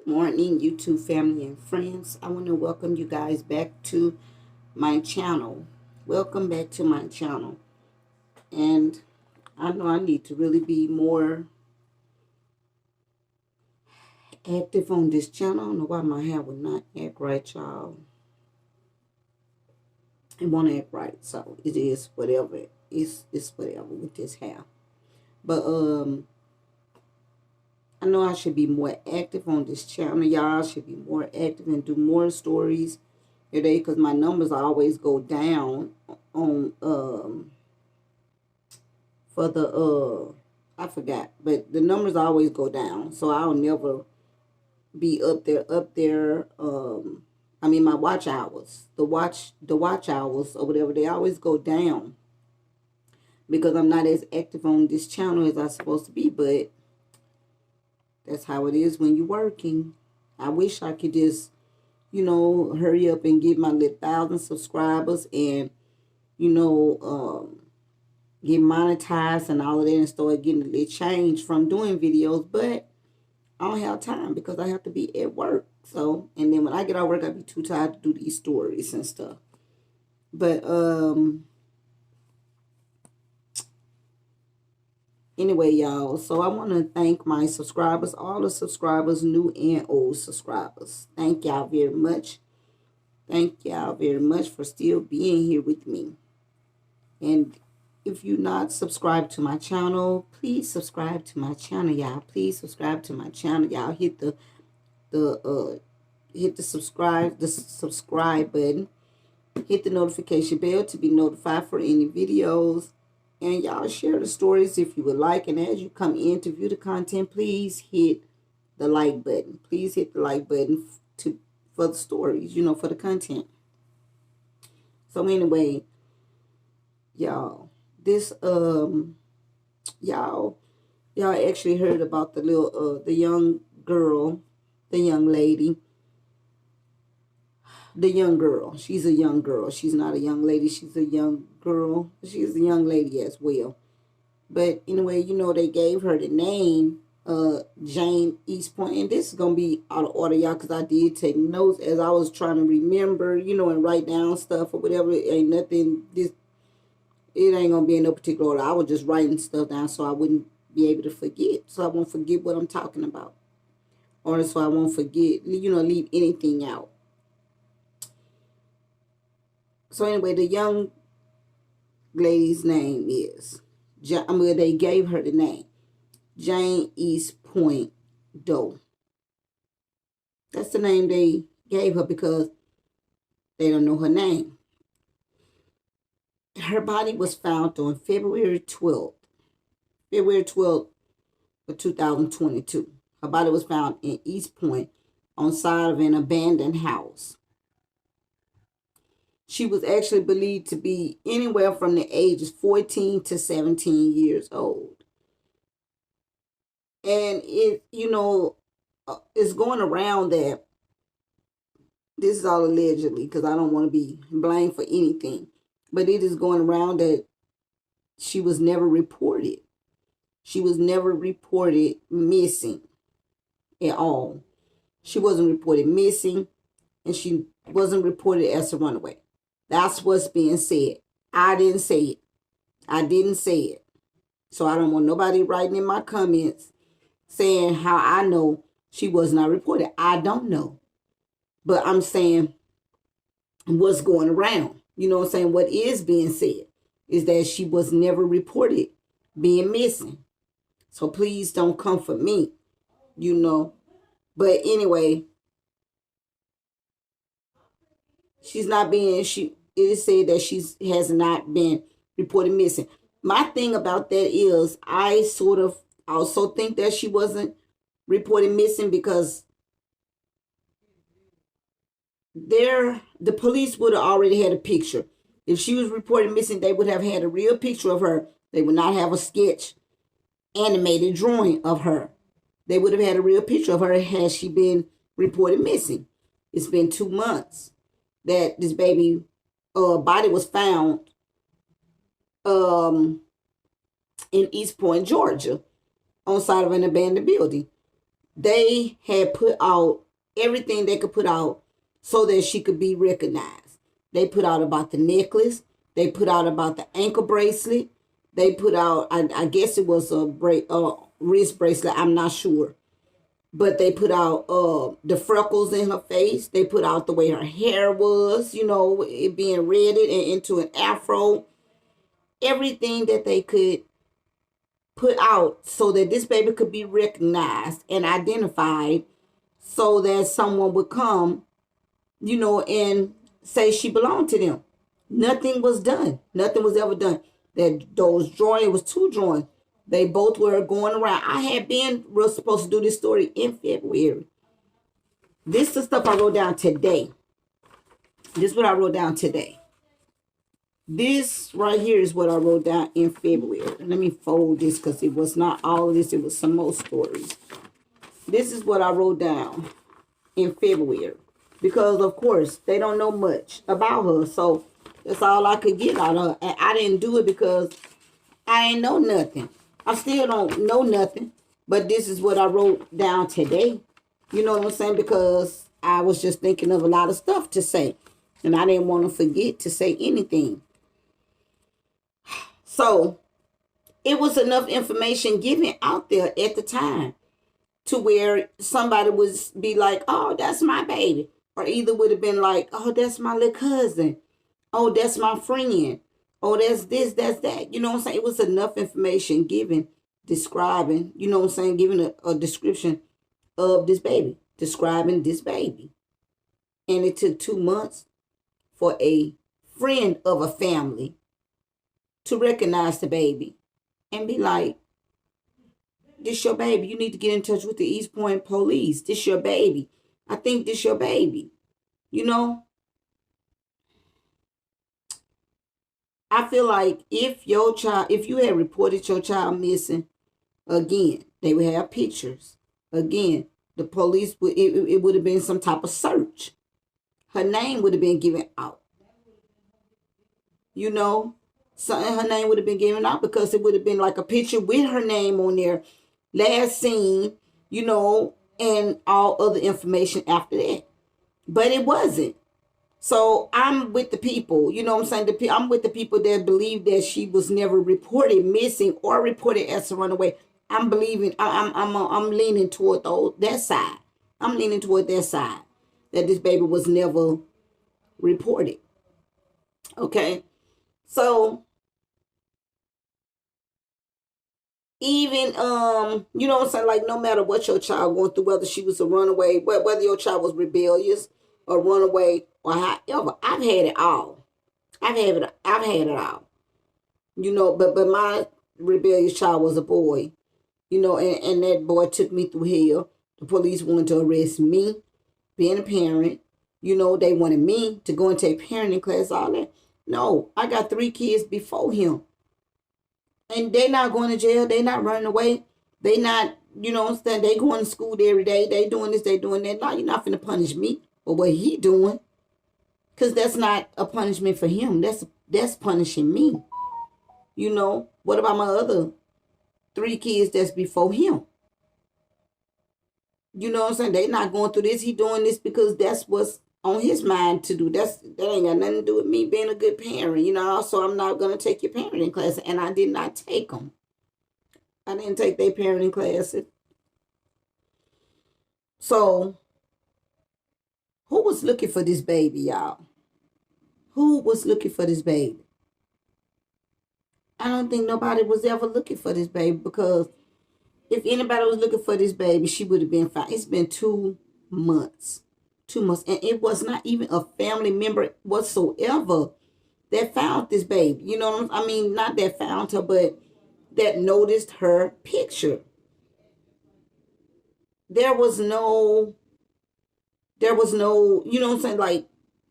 Good morning, YouTube family and friends. I want to welcome you guys back to my channel. Welcome back to my channel. And I know I need to really be more active on this channel. I don't know why my hair would not act right, y'all. It won't act right, so it is whatever. It's whatever with this hair. But I know I should be more active on this channel, y'all. I should be more active and do more stories today because my numbers always go down on for the I forgot, but the numbers always go down, so I'll never be up there. I mean, my watch hours, the watch hours or whatever, they always go down because I'm not as active on this channel as I'm supposed to be. But that's how it is when you're working. I wish I could just, hurry up and get my little 1,000 subscribers and, get monetized and all of that and start getting a little change from doing videos. But I don't have time because I have to be at work. So, and then when I get out of work, I'll be too tired to do these stories and stuff. But, anyway, y'all, so I want to thank my subscribers, all the subscribers, new and old subscribers. Thank y'all very much. Thank y'all very much for still being here with me. And if you're not subscribed to my channel, please subscribe to my channel, y'all. Please subscribe to my channel, y'all. Hit the subscribe button. Hit the notification bell to be notified for any videos. And y'all share the stories if you would like. And as you come in to view the content, please hit the like button. Please hit the like button for the stories, for the content. So anyway, y'all, this y'all actually heard about the young girl, the young lady. The young girl. She's a young girl. She's not a young lady. She's a young girl. She's a young lady as well. But anyway, they gave her the name Jane Point. And this is going to be out of order, y'all, because I did take notes as I was trying to remember, and write down stuff or whatever. It ain't nothing. It ain't going to be in no particular order. I was just writing stuff down so I wouldn't be able to forget. So I won't forget what I'm talking about. Or so I won't forget, leave anything out. So anyway, the young lady's name is, they gave her the name, Jane Point Doe. That's the name they gave her because they don't know her name. Her body was found on February 12th of 2022. Her body was found in East Point on side of an abandoned house. She was actually believed to be anywhere from the ages 14 to 17 years old. And it's going around that, this is all allegedly because I don't want to be blamed for anything, but it is going around that she was never reported. She was never reported missing at all. She wasn't reported missing, and she wasn't reported as a runaway. That's what's being said. I didn't say it. I didn't say it. So I don't want nobody writing in my comments saying how I know she was not reported. I don't know. But I'm saying what's going around. You know what I'm saying? What is being said is that she was never reported being missing. So please don't come for me, But anyway, it is said that she has not been reported missing. My thing about that is I sort of also think that she wasn't reported missing because the police would have already had a picture. If she was reported missing, they would have had a real picture of her. They would not have a sketch animated drawing of her. They would have had a real picture of her had she been reported missing. It's been 2 months that this baby body was found in East Point, Georgia, on side of an abandoned building. They had put out everything they could put out so that she could be recognized. They put out about the necklace. They put out about the ankle bracelet. They put out, I guess it was a wrist bracelet. I'm not sure. But they put out the freckles in her face. They put out the way her hair was, it being redded and into an afro. Everything that they could put out so that this baby could be recognized and identified so that someone would come, and say she belonged to them. Nothing was done. Nothing was ever done. That those drawings, it was two drawings. They both were going around. I had been supposed to do this story in February. This is the stuff I wrote down today. This is what I wrote down today. This right here is what I wrote down in February. Let me fold this because it was not all of this. It was some more stories. This is what I wrote down in February. Because, of course, they don't know much about her. So, that's all I could get out of her. And I didn't do it because I ain't know nothing. I still don't know nothing. But this is what I wrote down today. You know what I'm saying? Because I was just thinking of a lot of stuff to say. And I didn't want to forget to say anything. So, it was enough information given out there at the time to where somebody would be like, oh, that's my baby. Or either would have been like, oh, that's my little cousin. Oh, that's my friend. Oh, that's this, that's that. You know what I'm saying? It was enough information given, describing, you know what I'm saying, giving a description of this baby, describing this baby. And it took 2 months for a friend of a family to recognize the baby and be like, this your baby. You need to get in touch with the East Point police. This your baby. I think this your baby. I feel like if you had reported your child missing, again, they would have pictures. Again, the police it would have been some type of search. Her name would have been given out. Her name would have been given out because it would have been like a picture with her name on there, last seen, and all other information after that. But it wasn't. So I'm with the people, you know what I'm saying? I'm with the people that believe that she was never reported missing or reported as a runaway. I'm leaning toward that side. I'm leaning toward that side, that this baby was never reported. Okay. So even, you know what I'm saying? Like, no matter what your child going through, whether she was a runaway, whether your child was rebellious or runaway or however, I've had it all. I've had it all. But my rebellious child was a boy, and that boy took me through hell. The police wanted to arrest me, being a parent. They wanted me to go and take parenting class, all that. No, I got 3 kids before him. And they not going to jail. They not running away. They not, they going to school every day. They doing this, they doing that. No, you're not finna punish me for what he doing. Because that's not a punishment for him. That's punishing me. What about my other 3 kids that's before him? You know what I'm saying? They not going through this. He doing this because that's what's on his mind to do. That ain't got nothing to do with me being a good parent. So I'm not going to take your parenting class. And I did not take them. I didn't take their parenting classes. So, who was looking for this baby, y'all? Who was looking for this baby? I don't think nobody was ever looking for this baby, because if anybody was looking for this baby, she would have been found. It's been 2 months. 2 months. And it was not even a family member whatsoever that found this baby. You know what I mean? Not that found her, but that noticed her picture. There was no, you know what I'm saying? Like,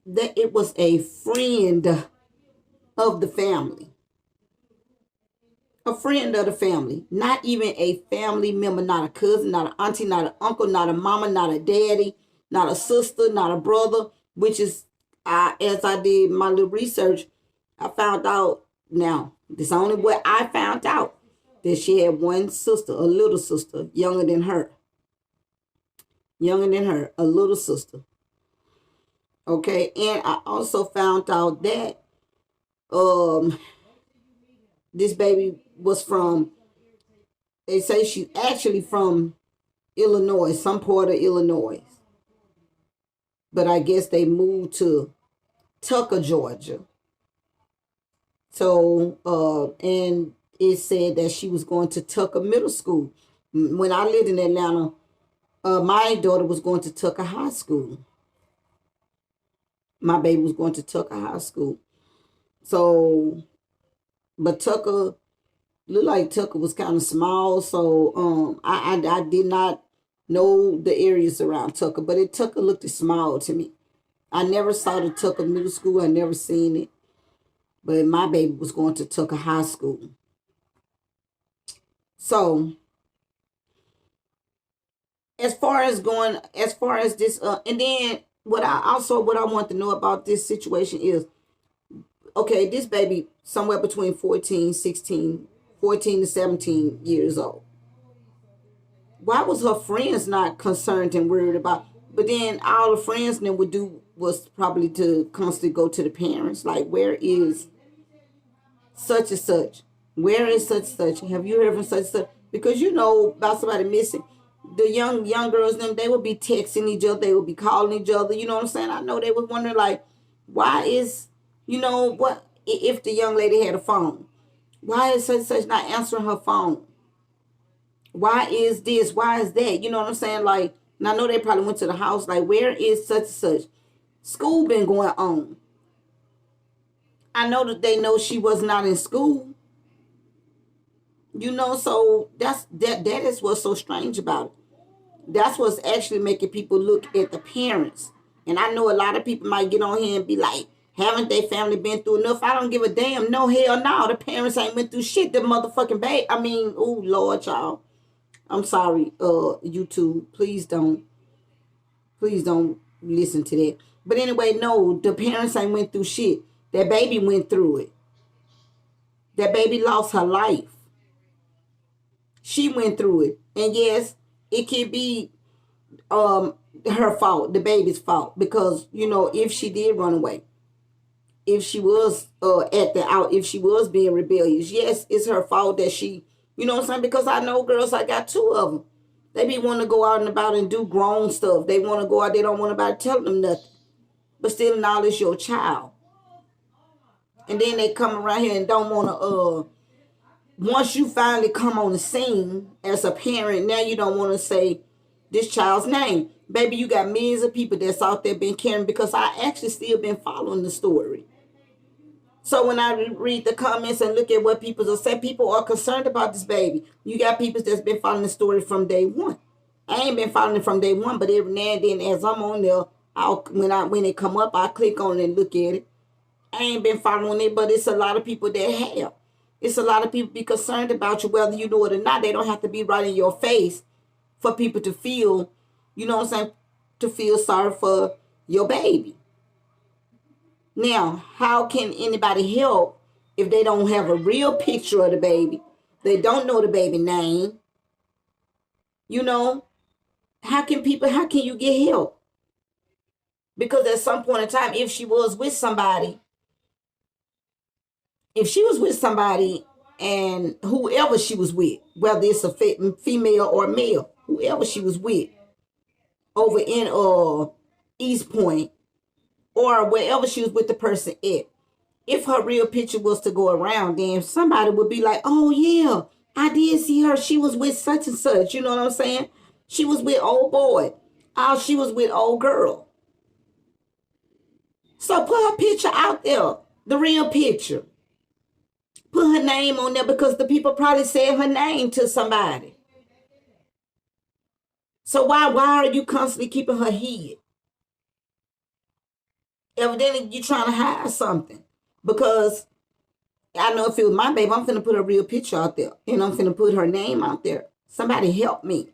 that it was a friend of the family. A friend of the family. Not even a family member, not a cousin, not an auntie, not an uncle, not a mama, not a daddy, not a sister, not a brother, which is, as I did my little research, I found out now, this is only what I found out, that she had one sister, a little sister, younger than her. younger than her, a little sister. Okay, and I also found out that um this baby was from. They say she's actually from Illinois, some part of Illinois, but I guess they moved to Tucker, Georgia. So, and it said that she was going to Tucker Middle School. When I lived in Atlanta, my daughter was going to Tucker High School. My baby was going to Tucker High School. So, but Tucker looked like Tucker was kind of small. So, I did not know the areas around Tucker, but Tucker looked small to me. I never saw the Tucker Middle School. I never seen it. But my baby was going to Tucker High School. So, as far as this, and then what I want to know about this situation is, okay, this baby somewhere between 14 to 17 years old. Why was her friends not concerned and worried about? But then all the friends then would do was probably to constantly go to the parents, like, where is such and such? Where is such and such? Have you heard from such and such? Because you know about somebody missing. The young girls, them, they would be texting each other, they would be calling each other. You know what I'm saying? I know they was wondering, like, why is, what if the young lady had a phone? Why is such and such not answering her phone? Why is this? Why is that? You know what I'm saying? Like, and I know they probably went to the house, like, where is such and such? School been going on. I know that they know she was not in school. So that is what's so strange about it. That's what's actually making people look at the parents. And I know a lot of people might get on here and be like, haven't they family been through enough? I don't give a damn. No, hell no. The parents ain't went through shit. The motherfucking baby. I mean, oh Lord, y'all. I'm sorry, YouTube. Please don't listen to that. But anyway, no, the parents ain't went through shit. That baby went through it. That baby lost her life. She went through it. And yes, it could be her fault, the baby's fault. Because, if she did run away, if she was if she was being rebellious, yes, it's her fault that she, you know what I'm saying? Because I know girls, I got two of them. They be wanting to go out and about and do grown stuff. They want to go out, they don't want anybody telling them nothing. But still now it's your child. And then they come around here and don't want to, once you finally come on the scene as a parent, now you don't want to say this child's name. Baby, you got millions of people that's out there been caring, because I actually still been following the story. So when I read the comments and look at what people are saying, people are concerned about this baby. You got people that's been following the story from day one. I ain't been following it from day one, but every now and then as I'm on there, when it come up, I click on it and look at it. I ain't been following it, but it's a lot of people that have. It's a lot of people be concerned about you, whether you know it or not. They don't have to be right in your face for people to feel, you know what I'm saying, to feel sorry for your baby. Now, how can anybody help if they don't have a real picture of the baby? They don't know the baby name. How can you get help? Because at some point in time, if she was with somebody, and whoever she was with, whether it's a female or male, whoever she was with over in East Point or wherever she was with the person at, if her real picture was to go around, then somebody would be like, oh yeah, I did see her. She was with such and such. You know what I'm saying? She was with old boy. Oh, she was with old girl. So put her picture out there, the real picture. Put her name on there, because the people probably said her name to somebody. So why are you constantly keeping her hid? Evidently, you're trying to hide something. Because I know if it was my baby, I'm finna put a real picture out there. And I'm finna put her name out there. Somebody help me.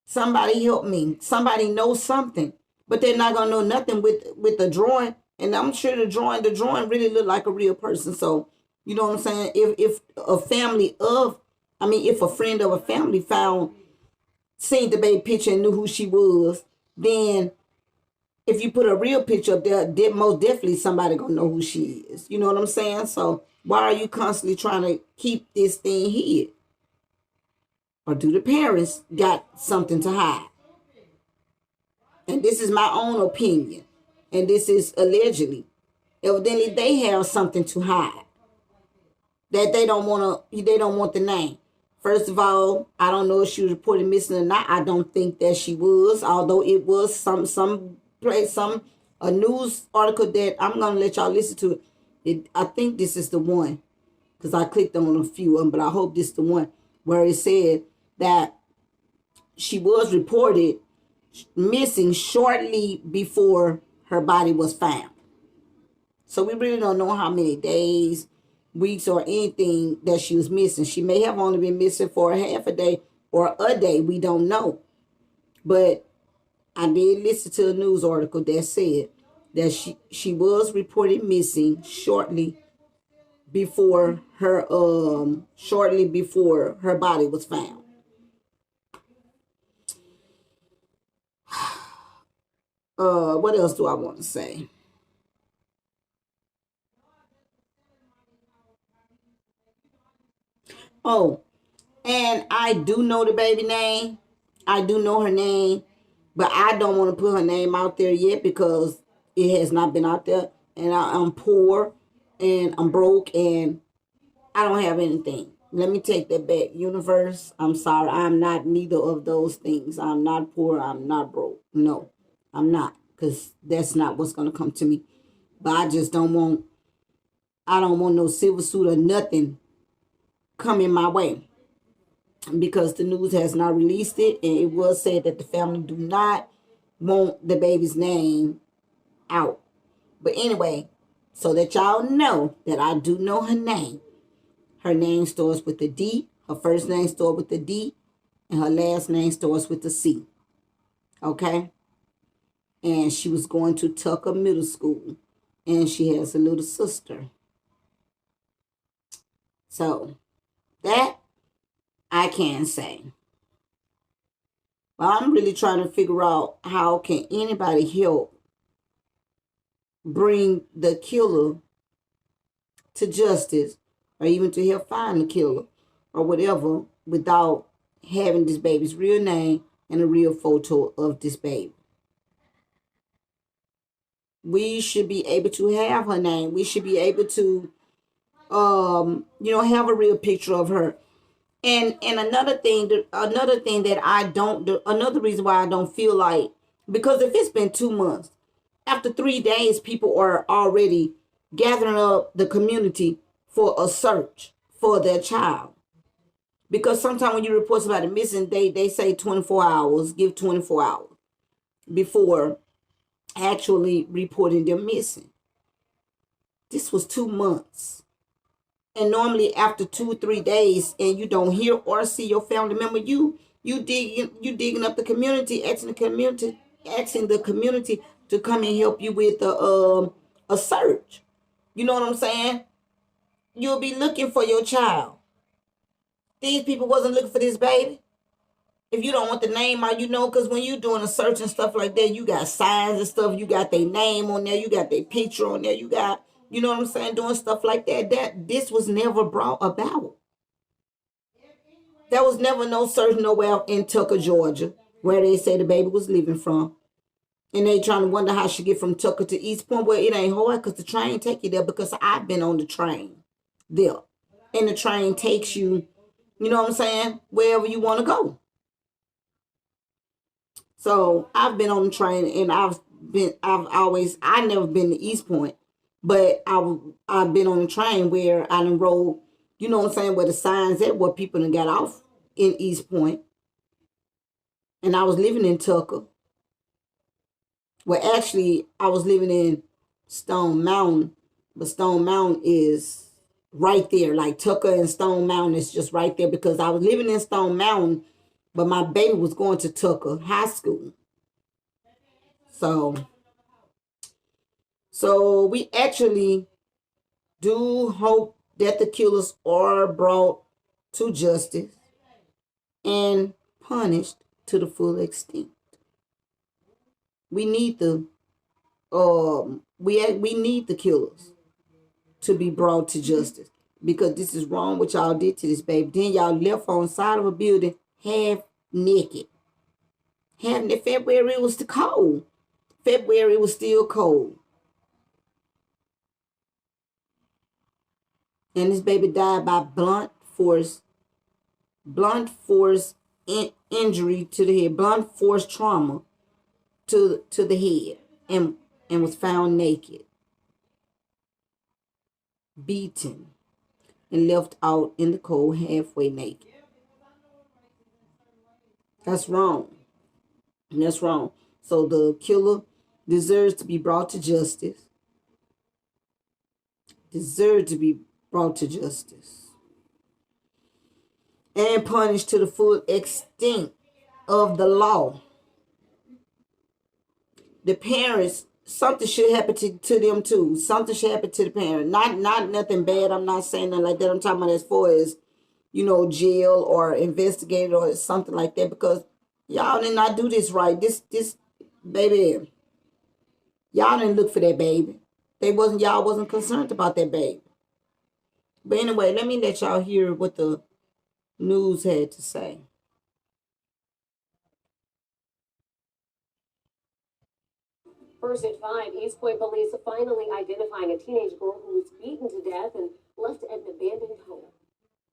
Somebody help me. Somebody knows something. But they're not gonna know nothing with the drawing. And I'm sure the drawing really looked like a real person. So, you know what I'm saying? If a friend of a family found seen the baby picture and knew who she was, then if you put a real picture up there, most definitely somebody gonna know who she is. You know what I'm saying? So why are you constantly trying to keep this thing hid? Or do the parents got something to hide? And this is my own opinion. And this is allegedly. Evidently they have something to hide. That they don't want the name. First of all, I don't know if she was reported missing or not. I don't think that she was, although it was a news article that I'm gonna let y'all listen to it. I think this is the one, because I clicked on a few of them, but I hope this is the one where it said that she was reported missing shortly before her body was found. So we really don't know how many days, weeks, or anything that she was missing. She may have only been missing for a half a day or a day. We don't know. But I did listen to a news article that said that she was reported missing shortly before her body was found. What else do I want to say? Oh, and I do know the baby name. I do know her name, but I don't want to put her name out there yet because it has not been out there. And I'm poor and I'm broke and I don't have anything. Let me take that back. Universe, I'm sorry. I'm not neither of those things. I'm not poor. I'm not broke. No, I'm not, because that's not what's going to come to me. But I don't want no silver suit or nothing coming my way, because the news has not released it, and it was said that the family do not want the baby's name out. But anyway, so that y'all know that I do know her name. Her name starts with a D. Her first name starts with a D, and her last name starts with a C. Okay? And she was going to Tucker Middle School, and she has a little sister. So that I can say. But I'm really trying to figure out how can anybody help bring the killer to justice, or even to help find the killer or whatever, without having this baby's real name and a real photo of this baby. We should be able to have her name. We should be able to have a real picture of her. And another reason why I don't feel like, because if it's been 2 months, after 3 days, people are already gathering up the community for a search for their child. Because sometimes when you report somebody missing, they say 24 hours, give 24 hours before actually reporting them missing. This was 2 months. And normally after 2 or 3 days and you don't hear or see your family member, you digging up the community, asking the community to come and help you with a search. You know what I'm saying? You'll be looking for your child. These people wasn't looking for this baby. If you don't want the name out, because when you're doing a search and stuff like that, you got signs and stuff. You got their name on there. You got their picture on there. You got, you know what I'm saying, doing stuff like that. This was never brought about. There was never no search nowhere in Tucker, Georgia, where they say the baby was living from. And they trying to wonder how she get from Tucker to East Point. Well, it ain't hard because the train take you there, because I've been on the train there. And the train takes you, you know what I'm saying, wherever you want to go. So I've been on the train, and I never been to East Point, but I've been on the train where I done rode, you know what I'm saying, where the signs at, where people done got off in East Point. And I was living in Tucker. Well, actually, I was living in Stone Mountain, but Stone Mountain is right there. Like Tucker and Stone Mountain is just right there, because I was living in Stone Mountain, but my baby was going to Tucker High School. So we actually do hope that the killers are brought to justice and punished. to the full extent. We need the we need the killers to be brought to justice, because this is wrong what y'all did to this baby. Then y'all left on the side of a building half naked. February, it was cold. February, it was still cold. And this baby died by blunt force injury to the head, blunt force trauma to the head, and was found naked, beaten, and left out in the cold halfway naked. That's wrong. And that's wrong. So the killer deserves to be brought to justice. Deserves to be brought to justice. And punished to the full extent of the law. The parents, something should happen to them too. Something should happen to the parents. Not nothing bad. I'm not saying nothing like that. I'm talking about as far as, jail or investigated or something like that, because y'all did not do this right. This baby, y'all didn't look for that baby. Y'all wasn't concerned about that baby. But anyway, let me let y'all hear what the news had to say. First at 5, East Point police finally identifying a teenage girl who was beaten to death and left at an abandoned home.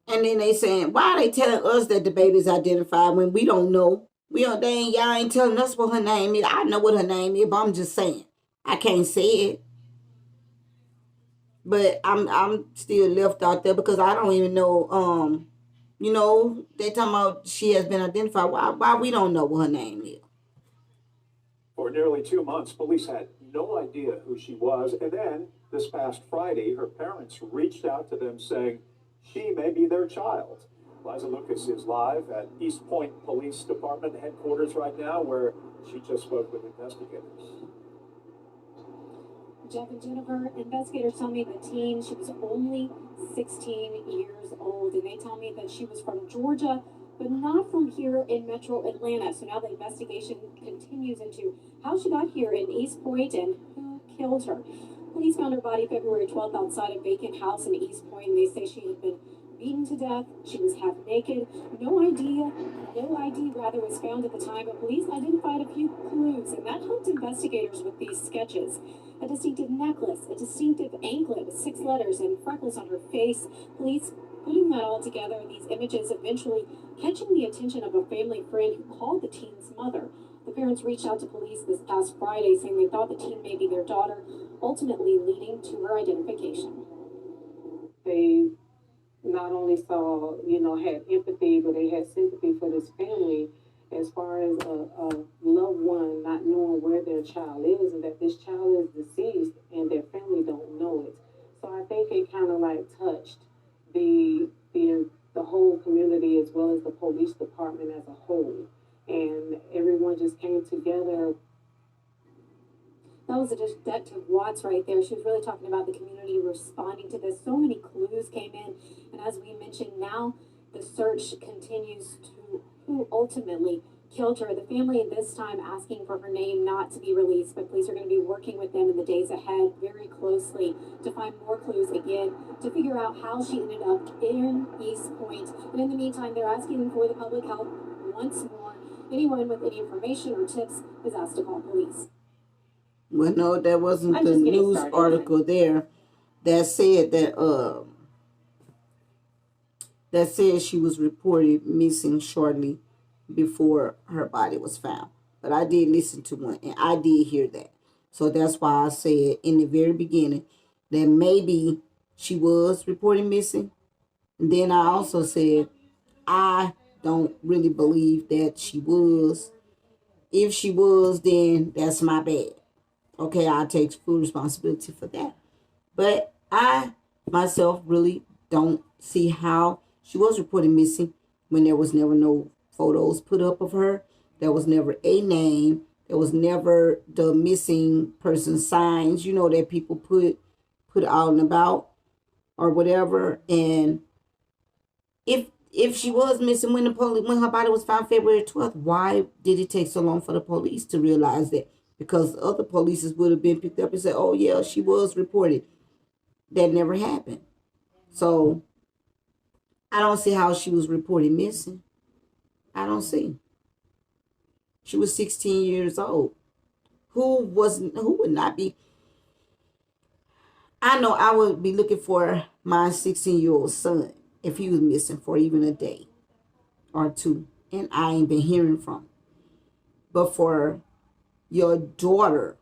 And then they saying, why are they telling us that the baby's identified when we don't know? Y'all ain't telling us what her name is. I know what her name is, but I'm just saying. I can't say it. But I'm still left out there because I don't even know, they talking about she has been identified. Why we don't know what her name is? For nearly 2 months, police had no idea who she was. And then this past Friday, her parents reached out to them saying she may be their child. Liza Lucas is live at East Point Police Department headquarters right now, where she just spoke with investigators. Jeff and Jennifer, investigators tell me the teen, she was only 16 years old, and they tell me that she was from Georgia, but not from here in Metro Atlanta. So now the investigation continues into how she got here in East Point and who killed her. Police found her body February 12th outside a vacant house in East Point, and they say she had been beaten to death. She was half naked. No ID was found at the time, but police identified a few clues, and that helped investigators with these sketches. A distinctive necklace, a distinctive anklet with 6 letters and freckles on her face. Police putting that all together, these images eventually catching the attention of a family friend who called the teen's mother. The parents reached out to police this past Friday saying they thought the teen may be their daughter, ultimately leading to her identification. They not only saw, had empathy, but they had sympathy for this family as far as a loved one not knowing where their child is and that this child is deceased and their family don't know it. So I think it kind of like touched the whole community as well as the police department as a whole. And everyone just came together. That was a Detective Watts right there. She was really talking about the community responding to this. So many clues came in. And as we mentioned, now the search continues to who ultimately killed her. The family this time asking for her name not to be released, but police are going to be working with them in the days ahead very closely to find more clues again, to figure out how she ended up in East Point. And in the meantime, they're asking for the public help once more. Anyone with any information or tips is asked to call police. Well, no, that wasn't the news article there that said that said she was reported missing shortly before her body was found. But I did listen to one, and I did hear that. So that's why I said in the very beginning that maybe she was reported missing. And then I also said I don't really believe that she was. If she was, then that's my bad. Okay, I take full responsibility for that. But I myself really don't see how she was reported missing when there was never no photos put up of her. There was never a name. There was never the missing person signs, that people put out and about or whatever. And if if she was missing when when her body was found February 12th, why did it take so long for the police to realize that? Because other police would have been picked up and said, oh yeah, she was reported. That never happened. So I don't see how she was reported missing. I don't see. She was 16 years old. Who would not be? I know I would be looking for my 16-year-old son if he was missing for even a day or two, and I ain't been hearing from him. But for your daughter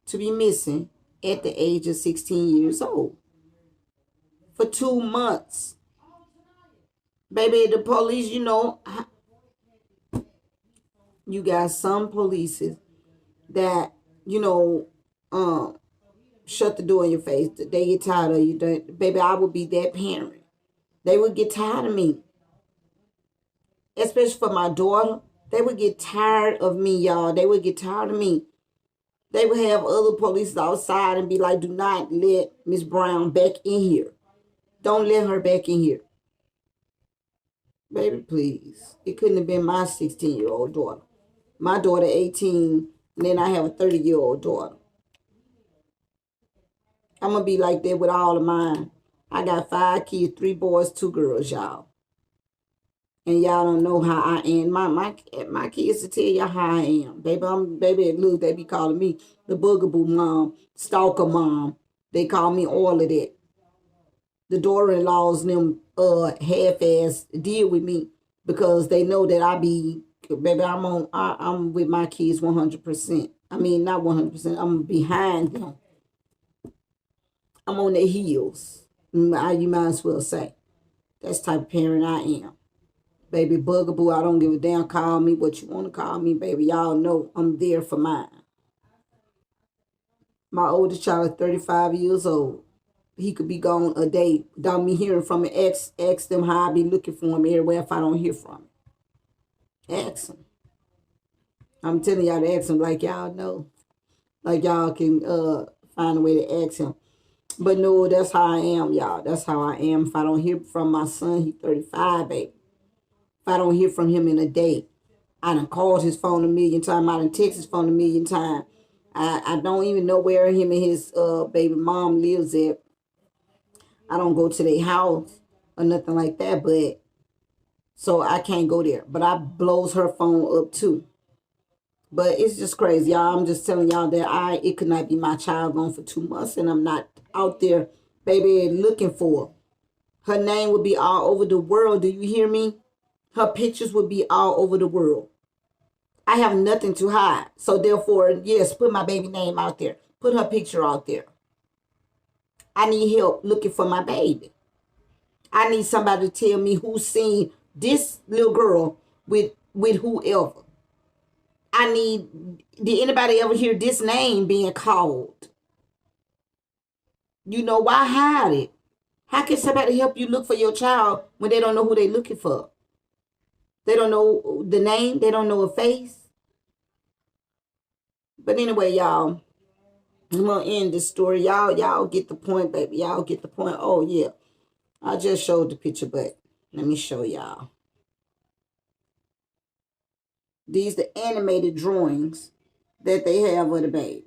to be missing at the age of 16 years old for 2 months, baby, the police, you got some police that, shut the door in your face. They get tired of you. Baby, I would be that parent. They would get tired of me. Especially for my daughter. They would get tired of me, y'all. They would get tired of me. They would have other police outside and be like, do not let Miss Brown back in here. Don't let her back in here. Baby, please. It couldn't have been my 16-year-old daughter. My daughter, 18, and then I have a 30-year-old daughter. I'm going to be like that with all of mine. I got 5 kids, 3 boys, 2 girls, y'all. And y'all don't know how I am. My kids to tell y'all how I am. Baby, look, they be calling me the boogaboo mom, stalker mom. They call me all of that. The daughter-in-laws them half-ass deal with me because they know that I'm with my kids 100%. I mean, not 100%. I'm behind them. I'm on their heels. You might as well say. That's the type of parent I am. Baby, bugaboo, I don't give a damn. Call me what you want to call me, baby. Y'all know I'm there for mine. My oldest child is 35 years old. He could be gone a day without me hearing from him. Ask them how I be looking for him everywhere if I don't hear from him. Ask him. I'm telling y'all to ask him like y'all know. Like y'all can find a way to ask him. But no, that's how I am, y'all. That's how I am. If I don't hear from my son, he's 35, baby. If I don't hear from him in a day, I done called his phone a million times. I done texted his phone a million times. I don't even know where him and his baby mom lives at. I don't go to their house or nothing like that, but so I can't go there. But I blows her phone up too. But it's just crazy, y'all. I'm just telling y'all that it could not be my child gone for 2 months, and I'm not out there, baby, looking for her. Her name would be all over the world. Do you hear me? Her pictures would be all over the world. I have nothing to hide. So therefore, yes, put my baby name out there. Put her picture out there. I need help looking for my baby. I need somebody to tell me who's seen this little girl with whoever. Did anybody ever hear this name being called? Why hide it? How can somebody help you look for your child when they don't know who they're looking for? They don't know the name. They don't know a face. But anyway, y'all, I'm going to end this story. Y'all get the point, baby. Y'all get the point. Oh, yeah. I just showed the picture, but let me show y'all. These the animated drawings that they have of the baby.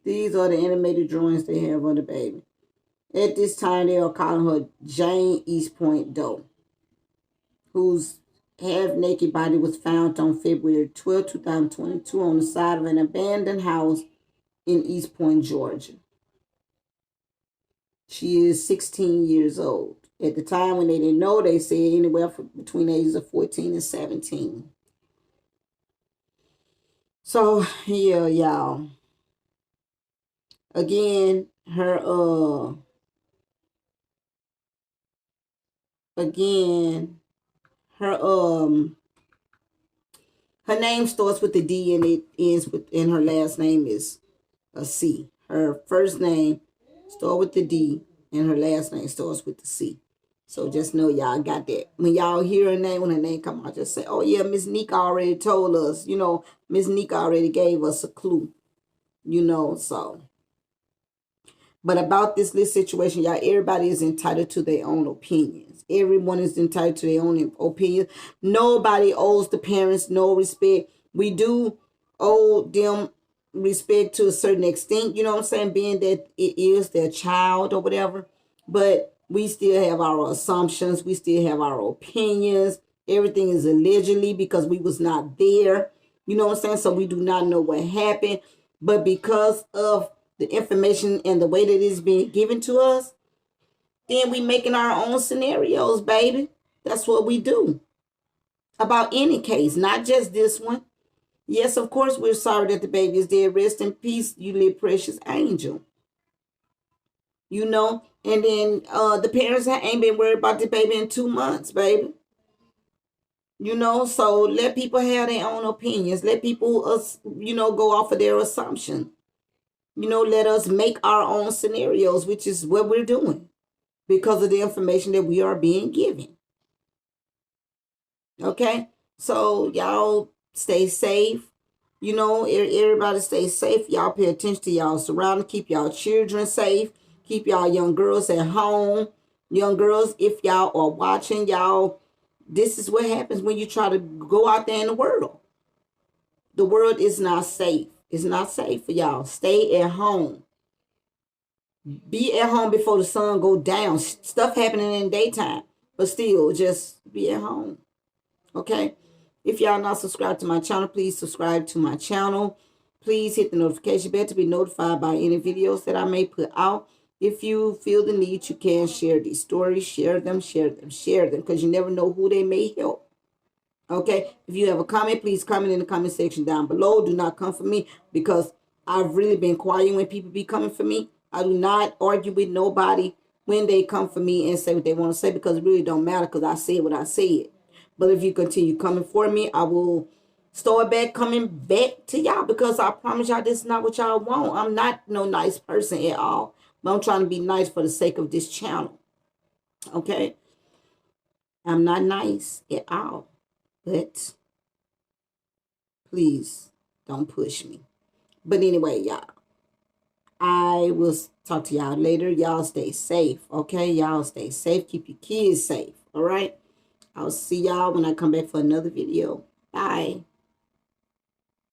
These are the animated drawings they have of the baby. At this time, they are calling her Jane Doe, whose half-naked body was found on February 12, 2022 on the side of an abandoned house in East Point, Georgia. She is 16 years old. At the time when they didn't know, they said anywhere between the ages of 14 and 17. So, yeah, y'all. Again, her name starts with a D and it ends with, and her last name is a C. Her first name starts with the D and her last name starts with the C. So just know y'all got that. When y'all hear her name, when her name come out, just say, oh yeah, Miss Nika already told us, Miss Nika already gave us a clue, so. But about this little situation, y'all, everybody is entitled to their own opinions. Everyone is entitled to their own opinions. Nobody owes the parents no respect. We do owe them respect to a certain extent, you know what I'm saying, being that it is their child or whatever. But we still have our assumptions. We still have our opinions. Everything is allegedly because we was not there. You know what I'm saying? So we do not know what happened. But because of the information and the way that it's being given to us, then we making our own scenarios, baby. That's what we do about any case, not just this one. Yes, of course, we're sorry that the baby is dead. Rest in peace, you little precious angel. You know, and then the parents ain't been worried about the baby in 2 months, baby. You know, so let people have their own opinions. Let people, go off of their assumption. You know, let us make our own scenarios, which is what we're doing because of the information that we are being given. Okay? So, y'all stay safe. You know, everybody stay safe. Y'all pay attention to y'all surroundings. Keep y'all children safe. Keep y'all young girls at home. Young girls, if y'all are watching, y'all, this is what happens when you try to go out there in the world. The world is not safe. It's not safe for y'all. Stay at home. Be at home before the sun go down. Stuff happening in the daytime. But still, just be at home. Okay? If y'all not subscribed to my channel, please subscribe to my channel. Please hit the notification bell to be notified by any videos that I may put out. If you feel the need, you can share these stories. Share them, because you never know who they may help. Okay? If you have a comment, please comment in the comment section down below. Do not come for me because I've really been quiet when people be coming for me. I do not argue with nobody when they come for me and say what they want to say because it really don't matter because I said what I said. But if you continue coming for me, I will start coming back to y'all because I promise y'all this is not what y'all want. I'm not no nice person at all. But I'm trying to be nice for the sake of this channel. Okay? I'm not nice at all. But please don't push me. But anyway, y'all, I will talk to y'all later. Y'all stay safe. Okay? Y'all stay safe. Keep your kids safe. All right? I'll see y'all when I come back for another video. Bye.